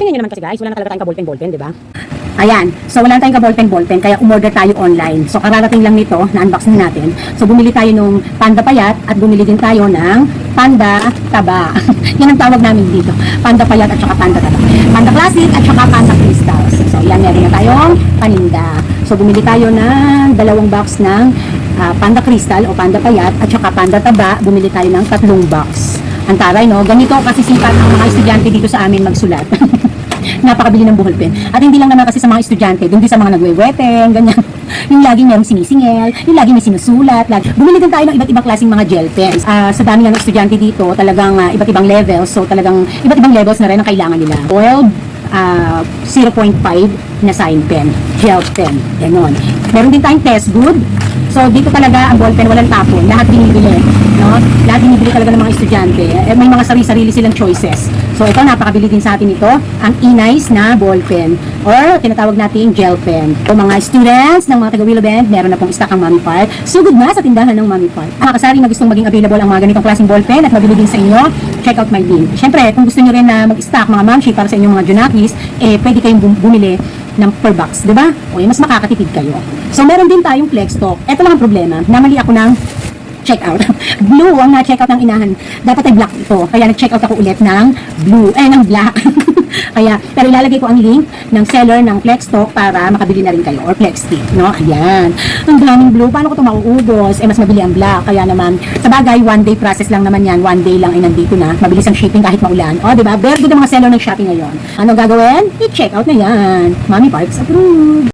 Tingnan nyo naman kasi guys, wala na talaga tayong ka-ballpen, di ba? Ayan. So, wala tayong ka-ballpen, kaya umorder tayo online. So, kararating lang nito, na-unbox na natin. So, bumili tayo nung Panda Payat at bumili din tayo ng Panda Taba. Yan ang tawag namin dito. Panda Payat at saka Panda Taba. Panda Classic at saka Panda Crystals. So, yan, meron na tayong paninda. So, bumili tayo ng 2 box ng Panda Crystal o Panda Payat at saka Panda Taba. Bumili tayo ng 3 box. Ang taray, no? Ganito kasi sipat ang mga estudyante dito sa amin magsulat. Napakabili ng ballpen. At hindi lang naman kasi sa mga estudyante, doon din sa mga nagweweteng, ganyan. Yung laging merong sinisingel, yung laging may sinusulat. Bumili din tayo ng iba't ibang klaseng mga gel pens. Sa dami ng estudyante dito, talagang iba't ibang levels. So talagang iba't ibang levels na rin ang kailangan nila. 0.5 na sign pen, gel pen, gano'n. Meron din tayong test good. So dito talaga ang ballpen walang tapon, lahat binibili, no? Lahat binibili talaga ng mga estudyante. May mga sarili-sarili silang choices. So ito, napakabili din sa atin ito, ang E-Nice na ballpen or tinatawag nating gel pen. So mga students ng mga taga-Willow Bend, meron na pong stock ang Mommy Part. Sugod na sa tindahan ng Mommy Part. Mga kasari na gustong maging available ang mga ganitong klaseng ballpen at mabili din sa inyo, check out my link. Siyempre, kung gusto nyo rin na mag-stock mga mamshi para sa inyong mga junakis, pwede kayong bumili ng per box, di ba? O mas makakatipid kayo. So meron din tayong flex stock. Ito lang ang problema, namali ako ng checkout. Blue ang na-checkout ng inahan. Dapat ay black ito. Kaya nag-checkout ako ulit ng blue, ng black. Kaya, pero ilalagay ko ang link ng seller ng flex stock para makabili na rin kayo or flex stick, no? Ayan. Ang daming blue. Paano ko ito mauubos? Mas mabili ang black. Kaya naman, sa bagay, 1 day process lang naman yan. 1 day lang ay nandito na. Mabilis ang shipping kahit maulan. O, diba? Very good ang mga seller ng shopping ngayon. Ano gagawin? I-checkout na yan. Mommy Parts approved.